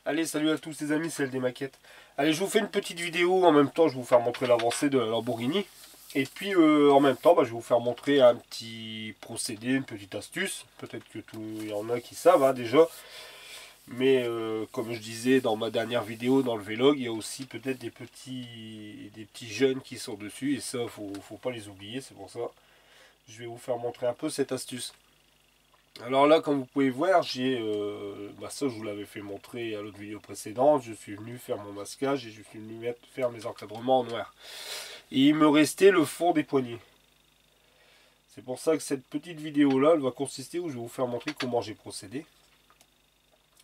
Allez, salut à tous les amis, c'est des maquettes. Allez, je vous fais une petite vidéo, en même temps je vais vous faire montrer l'avancée de la Lamborghini. Et puis en même temps, je vais vous faire montrer un petit procédé, une petite astuce. Peut-être que il y en a qui savent déjà. Mais comme je disais dans ma dernière vidéo, dans le vlog, il y a aussi peut-être des petits jeunes qui sont dessus. Et ça, faut pas les oublier, c'est pour ça. Je vais vous faire montrer un peu cette astuce. Alors là, comme vous pouvez voir, ça je vous l'avais fait montrer à l'autre vidéo précédente. Je suis venu faire mon masquage et je suis venu faire mes encadrements en noir. Et il me restait le fond des poignets. C'est pour ça que cette petite vidéo là, elle va consister où je vais vous faire montrer comment j'ai procédé.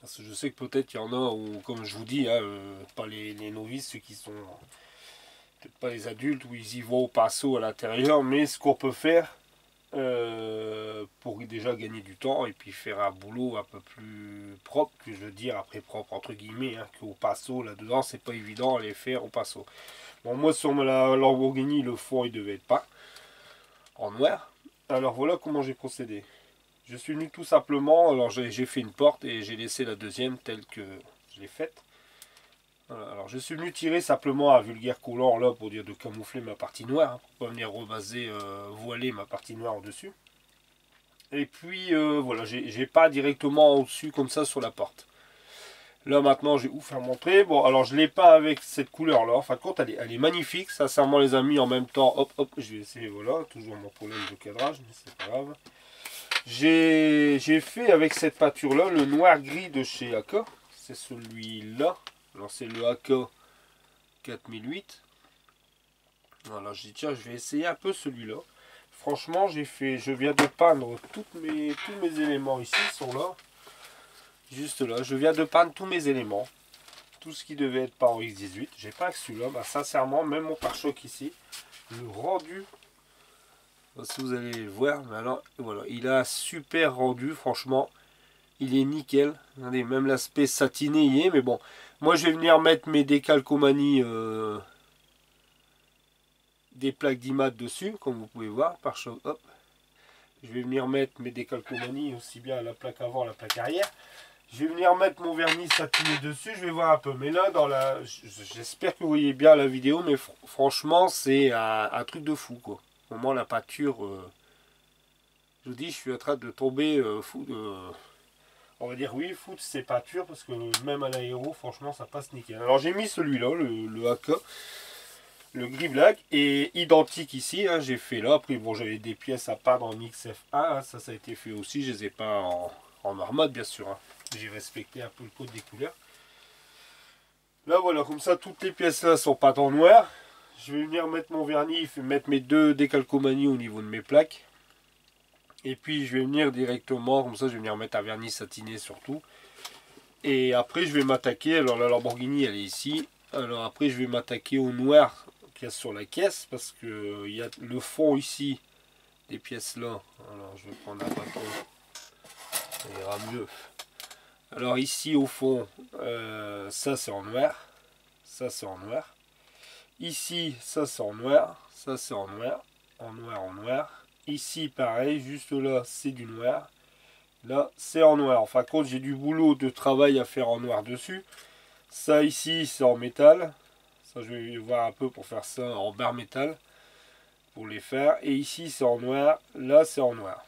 Parce que je sais que peut-être il y en a où, comme je vous dis, pas les novices, ceux qui sont peut-être pas les adultes, où ils y vont au pinceau à l'intérieur, mais ce qu'on peut faire, pour déjà gagner du temps et puis faire un boulot un peu plus propre, que je veux dire après propre entre guillemets, qu'au pinceau là dedans c'est pas évident à les faire au pinceau. Bon, moi sur la Lamborghini le fond il devait être pas en noir. Alors voilà comment j'ai procédé. Je suis venu tout simplement, alors j'ai fait une porte et j'ai laissé la deuxième telle que je l'ai faite. Voilà, alors je suis venu tirer simplement un vulgaire collant là pour dire de camoufler ma partie noire, pour pas venir rebaser, voiler ma partie noire au dessus. Et puis voilà, j'ai pas directement au-dessus comme ça sur la porte. Là maintenant je vais vous faire montrer. Bon alors je l'ai pas avec cette couleur là. En fin de compte elle est magnifique. Sincèrement les amis, en même temps, hop hop, je vais essayer, voilà, toujours mon problème de cadrage, mais c'est pas grave. J'ai fait avec cette peinture là le noir gris de chez Aka. C'est celui-là. Alors c'est le Aka 4008. Voilà, je dis tiens je vais essayer un peu celui-là. Franchement, je viens de peindre tous mes éléments ici, sont là. Juste là, je viens de peindre tous mes éléments. Tout ce qui devait être peint en X18. J'ai pas que celui-là, sincèrement, même mon pare-choc ici, le rendu, si vous allez le voir, mais alors, voilà, il a un super rendu, franchement. Il est nickel. Regardez, même l'aspect satiné y est, mais bon. Moi, je vais venir mettre mes décalcomanies, des plaques d'IMAT dessus, comme vous pouvez voir, pare-choc, hop. Je vais venir mettre mes décalcomanies aussi bien à la plaque avant, à la plaque arrière. Je vais venir mettre mon vernis satiné dessus, je vais voir un peu. Mais là, j'espère que vous voyez bien la vidéo, mais franchement, c'est un truc de fou, quoi. Au moment, la peinture, je vous dis, je suis en train de tomber fou de... On va dire oui, fou de ces peintures, parce que même à l'aéro, franchement, ça passe nickel. Alors, j'ai mis celui-là, le AK. Le gris black est identique ici, j'ai fait là. Après, bon, j'avais des pièces à peindre en XF1, ça a été fait aussi. Je les ai pas en armade, bien sûr. J'ai respecté un peu le code des couleurs. Là, voilà, comme ça, toutes les pièces là sont peintes en noir. Je vais venir mettre mon vernis, mettre mes deux décalcomanies au niveau de mes plaques. Et puis, je vais venir directement, comme ça, je vais venir mettre un vernis satiné surtout. Et après, je vais m'attaquer. Alors, la Lamborghini, elle est ici. Alors, après, je vais m'attaquer au noir sur la caisse parce que il y a le fond ici des pièces là. Alors je vais prendre un bâton, ça ira mieux. Alors ici au fond, ça c'est en noir, ça c'est en noir. Ici ça c'est en noir, ça c'est en noir, en noir, en noir. Ici pareil, juste là c'est du noir, là c'est en noir. En fin de compte j'ai du boulot de travail à faire en noir dessus. Ça ici c'est en métal. Ça, je vais voir un peu pour faire ça en barre métal. Pour les faire. Et ici, c'est en noir. Là, c'est en noir.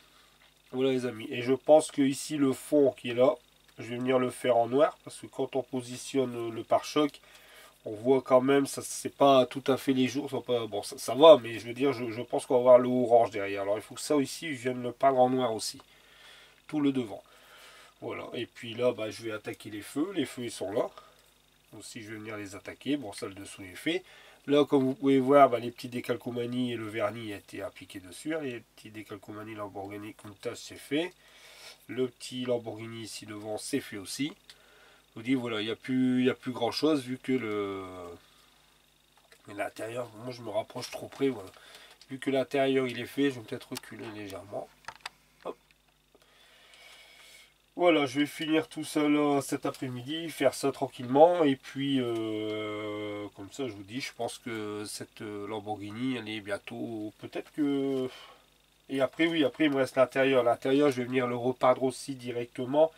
Voilà, les amis. Et je pense que ici, le fond qui est là, je vais venir le faire en noir. Parce que quand on positionne le pare-choc, on voit quand même, ça c'est pas tout à fait les jours. Pas, bon, ça va, mais je veux dire, je pense qu'on va avoir le orange derrière. Alors, il faut que ça ici, je vienne le peindre en noir aussi. Tout le devant. Voilà. Et puis là, je vais attaquer les feux. Les feux, ils sont là. Aussi, je vais venir les attaquer. Bon, ça, le dessous est fait. Là, comme vous pouvez voir, les petits décalcomanies et le vernis a été appliqué dessus. Les petits décalcomanies Lamborghini Countach, c'est fait. Le petit Lamborghini ici devant, c'est fait aussi. Je vous dis, voilà, il n'y a plus grand chose vu que l'intérieur, moi je me rapproche trop près. Voilà. Vu que l'intérieur il est fait, je vais peut-être reculer légèrement. Hop. Voilà, je vais finir tout ça là cet après-midi, faire ça tranquillement. Et puis, comme ça, je vous dis, je pense que cette Lamborghini, elle est bientôt. Peut-être que. Et après, oui, après, il me reste l'intérieur. L'intérieur, je vais venir le repeindre aussi directement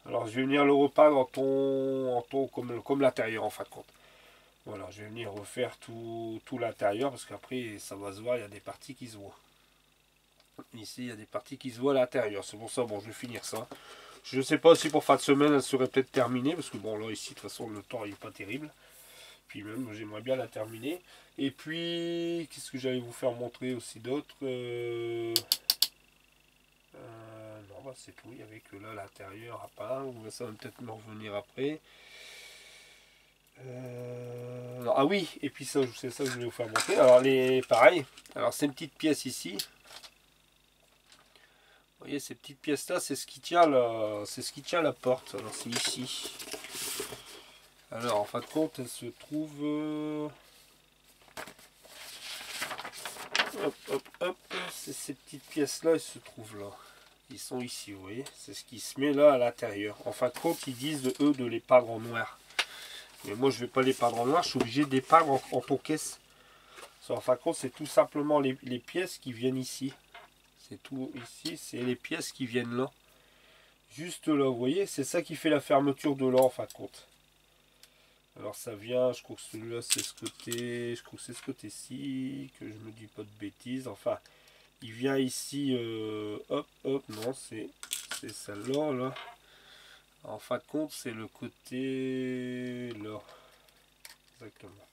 Alors je vais venir le repeindre en ton comme l'intérieur en fin de compte. Voilà, je vais venir refaire tout l'intérieur parce qu'après ça va se voir, il y a des parties qui se voient. Ici il y a des parties qui se voient à l'intérieur. C'est pour ça, bon je vais finir ça. Je ne sais pas si pour fin de semaine elle serait peut-être terminée parce que bon là ici de toute façon le temps il n'est pas terrible. Puis même j'aimerais bien la terminer. Et puis qu'est-ce que j'allais vous faire montrer aussi d'autres non bah c'est tout, il y avait que là l'intérieur à part, ça va peut-être me revenir après. Ah oui, et puis ça c'est ça que je voulais vous faire montrer. Alors les pareil, alors ces petites pièces ici. Vous voyez ces petites pièces là, c'est ce qui tient la porte. Alors c'est ici. Alors en fin de compte, elle se trouve hop, hop, hop. Ces petites pièces là, elles se trouvent là. Ils sont ici, vous voyez. C'est ce qui se met là à l'intérieur. En fin de compte, ils disent eux de les peindre en noir. Mais moi, je vais pas les peindre en noir. Je suis obligé de les peindre en ton caisse. En fin de compte, c'est tout simplement les pièces qui viennent ici. C'est tout ici. C'est les pièces qui viennent là. Juste là, vous voyez. C'est ça qui fait la fermeture de là, en fin de compte. Alors ça vient, je crois que celui-là c'est ce côté, je crois que c'est ce côté-ci, que je me dis pas de bêtises, enfin, il vient ici, hop, hop, non, c'est celle-là, là. En fin de compte, c'est le côté là, exactement.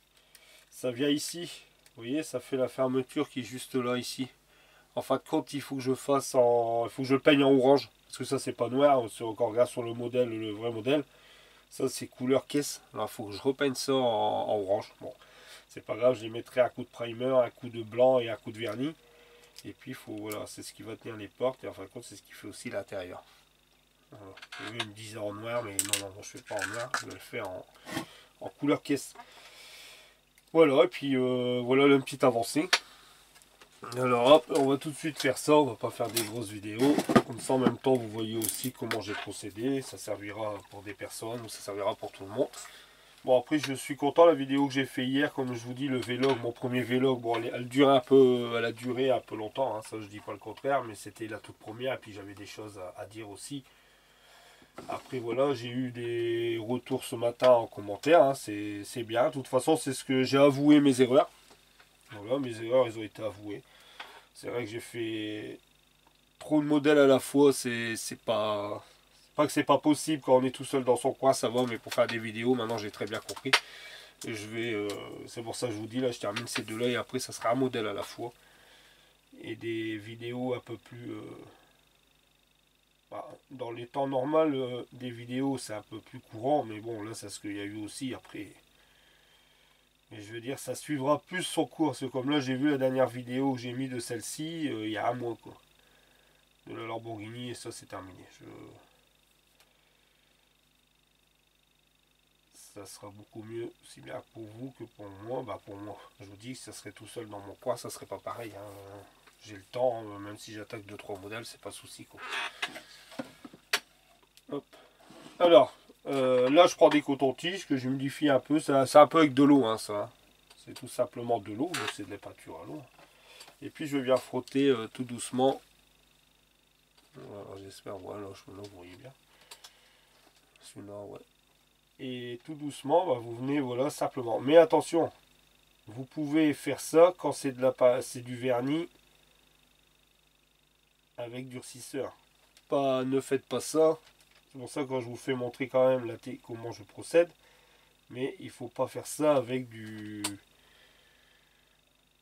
Ça vient ici, vous voyez, ça fait la fermeture qui est juste là, ici. En fin de compte, il faut que je fasse il faut que je le peigne en orange, parce que ça c'est pas noir, si on regarde sur le modèle, le vrai modèle. Ça, c'est couleur caisse. Alors, il faut que je repeigne ça en orange. Bon, c'est pas grave, je les mettrai un coup de primer, un coup de blanc et un coup de vernis. Et puis, voilà, c'est ce qui va tenir les portes. Et en fin de compte, c'est ce qui fait aussi l'intérieur. Voilà. Ils me disaient en noir, mais non, je ne fais pas en noir. Je vais le faire en couleur caisse. Voilà, et puis voilà une petite avancée. Alors hop, on va tout de suite faire ça, on va pas faire des grosses vidéos. Comme ça en même temps vous voyez aussi comment j'ai procédé. Ça servira pour des personnes ou ça servira pour tout le monde. Bon après je suis content, la vidéo que j'ai fait hier, comme je vous dis, le vlog, mon premier vlog, bon elle dure un peu, elle a duré un peu longtemps, hein, ça je dis pas le contraire, mais c'était la toute première et puis j'avais des choses à dire aussi. Après voilà, j'ai eu des retours ce matin en commentaire, hein, c'est bien, de toute façon c'est ce que j'ai avoué mes erreurs. Voilà, mes erreurs elles ont été avouées. C'est vrai que j'ai fait trop de modèles à la fois, c'est pas que c'est pas possible quand on est tout seul dans son coin, ça va, mais pour faire des vidéos, maintenant j'ai très bien compris. Et c'est pour ça que je vous dis, là, je termine ces deux-là et après, ça sera un modèle à la fois. Et des vidéos un peu plus... dans les temps normaux, des vidéos, c'est un peu plus courant, mais bon, là, c'est ce qu'il y a eu aussi après. Mais je veux dire, ça suivra plus son cours. C'est comme là, j'ai vu la dernière vidéo que j'ai mis de celle-ci, il y a un mois, quoi. De la Lamborghini, et ça, c'est terminé. Ça sera beaucoup mieux, aussi bien pour vous que pour moi. Bah pour moi, je vous dis que ça serait tout seul dans mon coin, ça serait pas pareil. Hein. J'ai le temps, même si j'attaque 2-3 modèles, c'est pas souci quoi. Hop. Alors, là je prends des cotons-tiges que je humidifie un peu. C'est un peu avec de l'eau, hein, ça. C'est tout simplement de l'eau, c'est de la peinture à l'eau. Et puis je viens frotter tout doucement. J'espère, voilà, vous voyez bien. Celui-là, ouais. Et tout doucement, bah, vous venez, voilà, simplement. Mais attention, vous pouvez faire ça quand c'est du vernis avec durcisseur. Ne faites pas ça. C'est pour ça que quand je vous fais montrer quand même comment je procède. Mais il faut pas faire ça avec du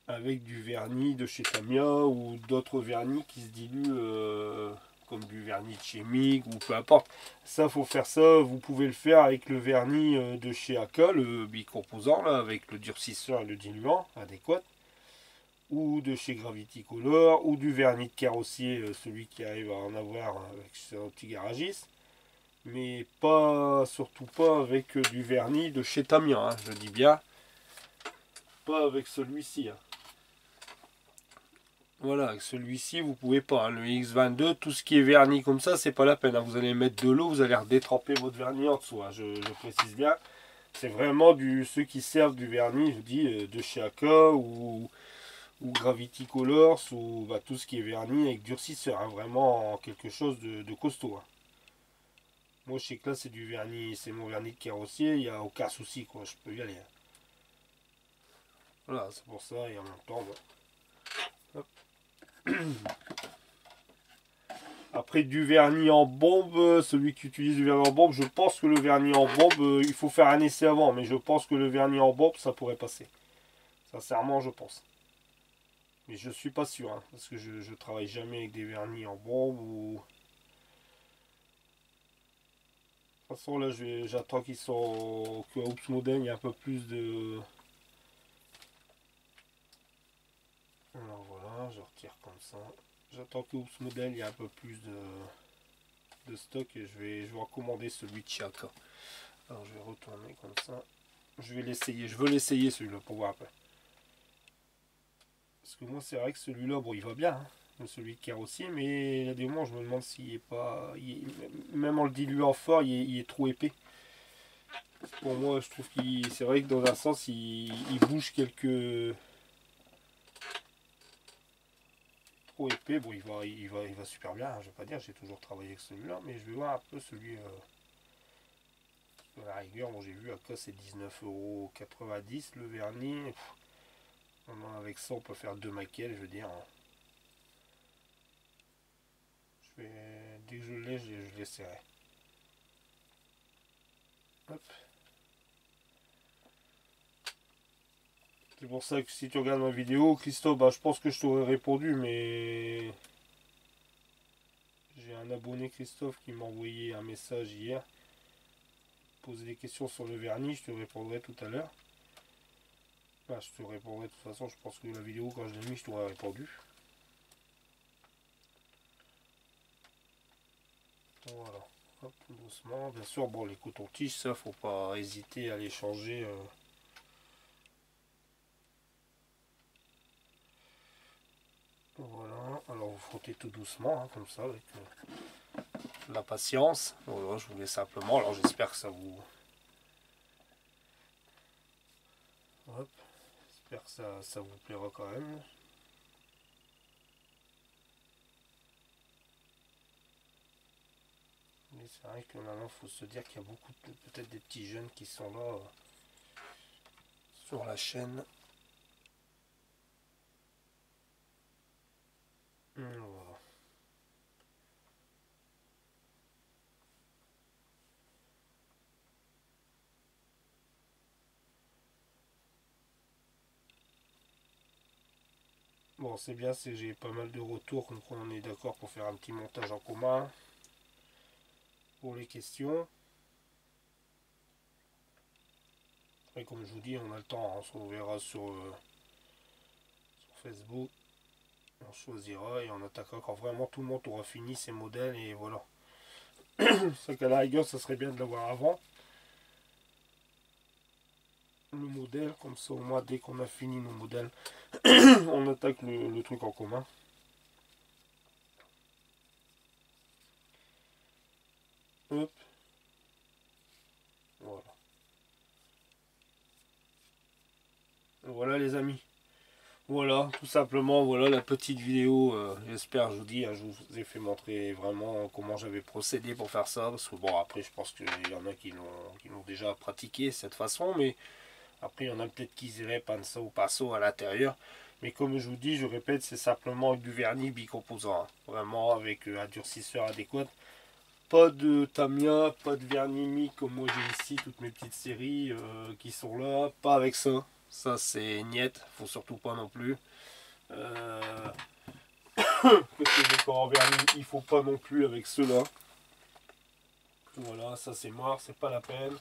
vernis de chez Tamiya ou d'autres vernis qui se diluent comme du vernis chimique ou peu importe. Ça, faut faire ça. Vous pouvez le faire avec le vernis de chez Aka, le bicomposant, là, avec le durcisseur et le diluant adéquat. Ou de chez Gravity Color, ou du vernis de carrossier, celui qui arrive à en avoir avec son petit garagiste. Mais pas, surtout pas avec du vernis de chez Tamiya, hein, je dis bien. Pas avec celui-ci. Hein. Voilà, avec celui-ci, vous pouvez pas. Hein. Le X22, tout ce qui est vernis comme ça, c'est pas la peine. Hein. Vous allez mettre de l'eau, vous allez redétremper votre vernis en dessous. Hein. Je précise bien. C'est vraiment ceux qui servent du vernis, je vous dis, de chez Aka ou Gravity Colors ou tout ce qui est vernis avec durcisseur. Hein. Vraiment quelque chose de costaud. Hein. Moi je sais que là c'est du vernis, c'est mon vernis de carrossier, il n'y a aucun souci quoi, je peux y aller. Voilà, c'est pour ça, et en même temps, hop. Après du vernis en bombe, celui qui utilise du vernis en bombe, je pense que le vernis en bombe, il faut faire un essai avant, mais je pense que le vernis en bombe, ça pourrait passer. Sincèrement, je pense. Mais je suis pas sûr, hein, parce que je travaille jamais avec des vernis en bombe ou... De toute façon, là, j'attends qu'ils sont... que Oops Modèle, il y a un peu plus de... Alors voilà, je retire comme ça. J'attends que Oops Modèle, il y a un peu plus de stock et je vais recommander celui de Chiaka. Alors je vais retourner comme ça. Je vais l'essayer, je veux l'essayer celui-là pour voir un peu. Parce que moi c'est vrai que celui-là, bon il va bien, hein, celui de carrossier, mais il y a des moments je me demande s'il est pas... même en le diluant fort, il est trop épais. Pour moi je trouve qu'il... c'est vrai que dans un sens il bouge quelques... trop épais, bon il va super bien, hein, je vais pas dire, j'ai toujours travaillé avec celui-là, mais je vais voir un peu celui... à la rigueur, bon, j'ai vu à quoi c'est 19,90 € le vernis. Avec ça, on peut faire deux maquettes, je veux dire. Dès que je l'ai, je l'essaierai. Hop. C'est pour ça que si tu regardes ma vidéo, Christophe, bah, je pense que je t'aurais répondu, mais j'ai un abonné Christophe qui m'a envoyé un message hier. Poser des questions sur le vernis, je te répondrai tout à l'heure. Bah, je te répondrai de toute façon, je pense que la vidéo, quand je l'ai mis, je t'aurais répondu. Voilà. Hop, doucement. Bien sûr, bon, les cotons-tiges, ça, faut pas hésiter à les changer. Voilà, alors vous frottez tout doucement, hein, comme ça, avec la patience. Voilà, je voulais simplement, alors j'espère que ça vous... Hop, j'espère que ça vous plaira quand même. Mais c'est vrai que maintenant, il faut se dire qu'il y a beaucoup, peut-être des petits jeunes qui sont là sur la chaîne. Voilà. Bon, c'est bien, c'est que j'ai pas mal de retours, donc on est d'accord pour faire un petit montage en commun pour les questions. Et comme je vous dis, on a le temps, hein, on se verra sur Facebook. On choisira et on attaquera quand vraiment tout le monde aura fini ses modèles et voilà. C'est qu'à la rigueur, ça serait bien de l'avoir avant. Le modèle, comme ça au moins dès qu'on a fini nos modèles, on attaque le truc en commun. Hop. Voilà. Voilà les amis. Voilà, tout simplement, voilà la petite vidéo. J'espère, je vous dis, hein, je vous ai fait montrer vraiment comment j'avais procédé pour faire ça. Parce que bon, après, je pense qu'il y en a qui l'ont déjà pratiqué cette façon. Mais après, il y en a peut-être qui iraient pinceau ou passo à l'intérieur. Mais comme je vous dis, je répète, c'est simplement avec du vernis bicomposant. Hein. Vraiment avec un durcisseur adéquat. Pas de Tamiya, pas de vernis mi comme moi j'ai ici, toutes mes petites séries qui sont là. Pas avec ça. Ça c'est niet, faut surtout pas non plus. Côté décor en vernis, il faut pas non plus avec ceux-là. Voilà, ça c'est mort, c'est pas la peine.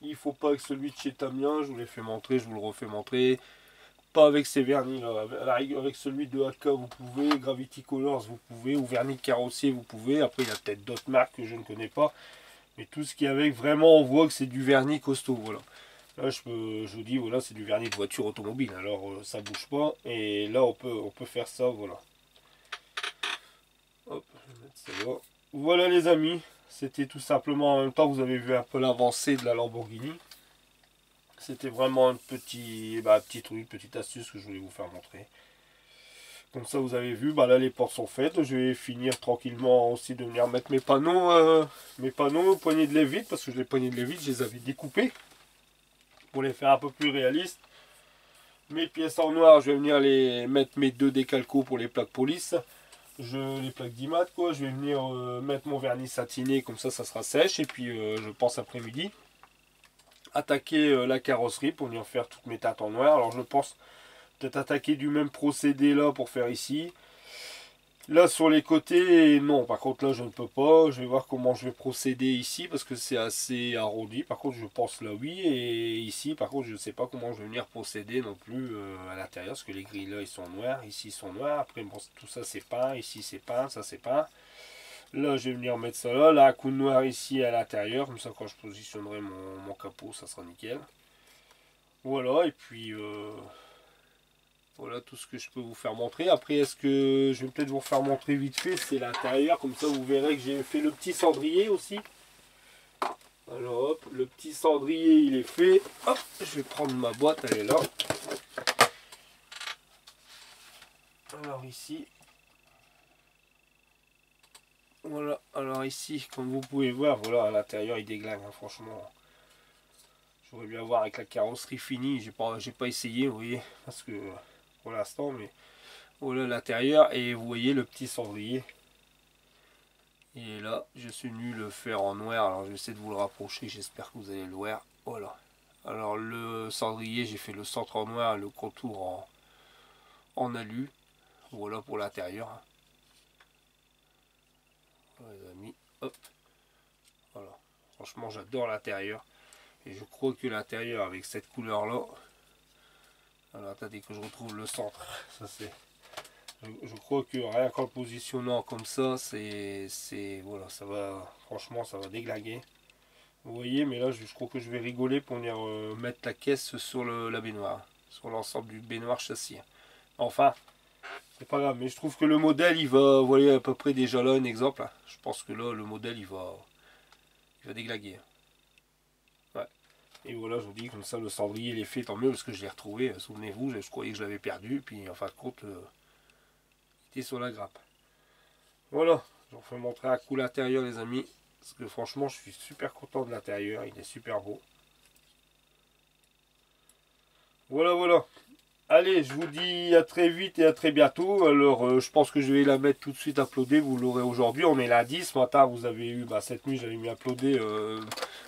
Il faut pas avec celui de chez Tamiya, je vous l'ai fait montrer, je vous le refais montrer. Pas avec ces vernis là, avec celui de AK vous pouvez, Gravity Colors vous pouvez, ou vernis de carrossier vous pouvez. Après il y a peut-être d'autres marques que je ne connais pas. Mais tout ce qui est avec, vraiment on voit que c'est du vernis costaud, voilà. Là je vous dis, voilà, c'est du vernis de voiture automobile, alors ça bouge pas. Et là on peut faire ça, voilà. Hop, je vais mettre ça là. Voilà les amis, c'était tout simplement, en même temps vous avez vu un peu l'avancée de la Lamborghini. C'était vraiment un petit truc, petite astuce que je voulais vous faire montrer. Comme ça vous avez vu, bah là les portes sont faites. Je vais finir tranquillement aussi de venir mettre mes panneaux poignées de lait vide, parce que les poignées de lait vide, je les avais découpées pour les faire un peu plus réalistes. Mes pièces en noir, je vais venir les mettre mes 2 décalcos pour les plaques police. Les plaques d'IMAT quoi. Je vais venir mettre mon vernis satiné, comme ça sera sèche. Et puis je pense après-midi attaquer la carrosserie pour venir faire toutes mes teintes en noir. Alors je pense peut-être attaquer du même procédé là pour faire ici. Là sur les côtés, non, par contre là je ne peux pas. Je vais voir comment je vais procéder ici parce que c'est assez arrondi. Par contre je pense là oui. Et ici par contre je ne sais pas comment je vais venir procéder non plus à l'intérieur. Parce que les grilles là ils sont noirs, ici ils sont noirs. Après bon, tout ça c'est peint, ici c'est peint, ça c'est peint. Là je vais venir mettre ça là. Là un coup de noir ici à l'intérieur. Comme ça quand je positionnerai mon capot ça sera nickel. Voilà et puis... voilà tout ce que je peux vous faire montrer. Après, est-ce que je vais peut-être vous faire montrer vite fait, c'est l'intérieur. Comme ça, vous verrez que j'ai fait le petit cendrier aussi. Alors, hop, le petit cendrier, il est fait. Hop, je vais prendre ma boîte, elle est là. Alors ici. Voilà, alors ici, comme vous pouvez voir, voilà, à l'intérieur, il déglingue, hein, franchement. J'aurais bien voir avec la carrosserie finie. J'ai pas essayé, vous voyez, parce que pour l'instant, mais... voilà l'intérieur et vous voyez le petit cendrier. Et là, je suis venu le faire en noir. Alors, je vais essayer de vous le rapprocher. J'espère que vous allez le voir. Voilà. Alors, le cendrier, j'ai fait le centre en noir, le contour en alu. Voilà pour l'intérieur. Voilà, les amis. Hop. Voilà. Franchement, j'adore l'intérieur. Et je crois que l'intérieur, avec cette couleur-là... alors, attendez que je retrouve le centre. Ça, c'est... je crois que rien qu'en le positionnant comme ça, voilà, ça va, franchement, ça va déglinguer. Vous voyez, mais là, je crois que je vais rigoler pour venir mettre la caisse sur la baignoire, sur l'ensemble du baignoire châssis. Enfin, c'est pas grave, mais je trouve que le modèle, il va, vous voyez à peu près déjà là un exemple. Je pense que là, le modèle, il va déglinguer. Ouais. Et voilà, je vous dis, comme ça, le cendrier, il est fait, tant mieux, parce que je l'ai retrouvé. Souvenez-vous, je croyais que je l'avais perdu, puis en fin de compte... sur la grappe. Voilà, je vous fais montrer un coup l'intérieur les amis, parce que franchement je suis super content de l'intérieur, il est super beau. Voilà, voilà. Allez, je vous dis à très vite et à très bientôt. Alors je pense que je vais la mettre tout de suite uploadée, vous l'aurez aujourd'hui. On est lundi, ce matin vous avez eu, cette nuit j'avais mis uploader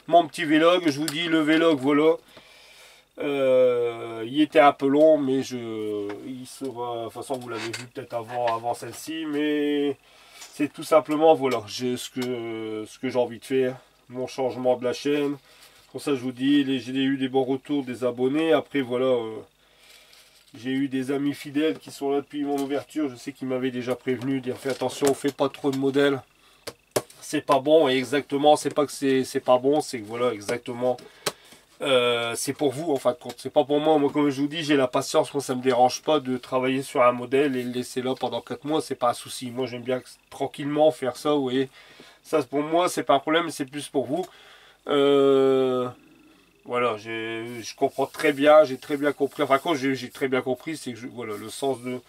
mon petit vlog. Je vous dis le vlog, voilà. Il était un peu long, mais il sera, de toute façon vous l'avez vu peut-être avant celle-ci, mais c'est tout simplement voilà, j'ai ce que j'ai envie de faire, mon changement de la chaîne. Pour ça je vous dis, j'ai eu des bons retours des abonnés. Après voilà, j'ai eu des amis fidèles qui sont là depuis mon ouverture. Je sais qu'ils m'avaient déjà prévenu, dire fais attention, on fait pas trop de modèles, c'est pas bon. Et exactement, c'est pas que c'est pas bon, c'est que voilà exactement. C'est pour vous en fin de compte, c'est pas pour moi. Moi comme je vous dis, j'ai la patience, moi ça me dérange pas de travailler sur un modèle et le laisser là pendant 4 mois, c'est pas un souci. Moi j'aime bien tranquillement faire ça, vous voyez. Ça pour moi c'est pas un problème, c'est plus pour vous. Voilà, je comprends très bien, j'ai très bien compris. Enfin quand j'ai très bien compris, c'est que voilà, le sens de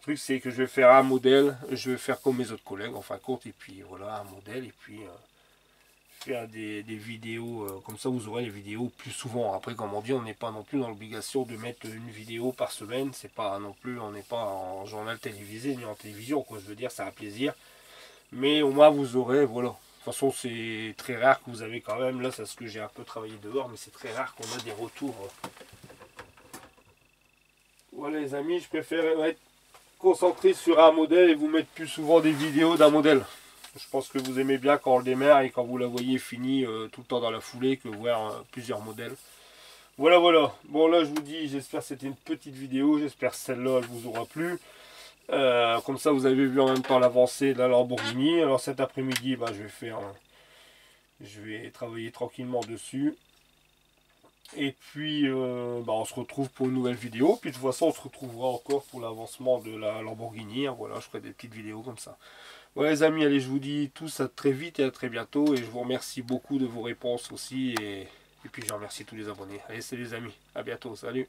truc c'est que je vais faire un modèle, je vais faire comme mes autres collègues en fin de compte, et puis voilà, un modèle, et puis faire des vidéos comme ça, vous aurez les vidéos plus souvent. Après comme on dit, on n'est pas non plus dans l'obligation de mettre une vidéo par semaine, c'est pas non plus, on n'est pas en journal télévisé ni en télévision quoi. Je veux dire, c'est un plaisir, mais au moins vous aurez, voilà. De toute façon c'est très rare que vous avez quand même, là c'est ce que j'ai un peu travaillé dehors, mais c'est très rare qu'on a des retours. Voilà les amis, je préfère être concentré sur un modèle et vous mettre plus souvent des vidéos d'un modèle. Je pense que vous aimez bien quand on le démarre et quand vous la voyez finie tout le temps dans la foulée que voir plusieurs modèles. Voilà, voilà. Bon là je vous dis, j'espère que c'était une petite vidéo. J'espère que celle-là elle vous aura plu. Comme ça vous avez vu en même temps l'avancée de la Lamborghini. Alors cet après-midi, je vais travailler tranquillement dessus. Et puis on se retrouve pour une nouvelle vidéo. Puis de toute façon on se retrouvera encore pour l'avancement de la Lamborghini. Voilà, je ferai des petites vidéos comme ça. Voilà les amis, allez je vous dis tous à très vite et à très bientôt. Et je vous remercie beaucoup de vos réponses aussi. Et puis je remercie tous les abonnés. Allez salut les amis, à bientôt, salut.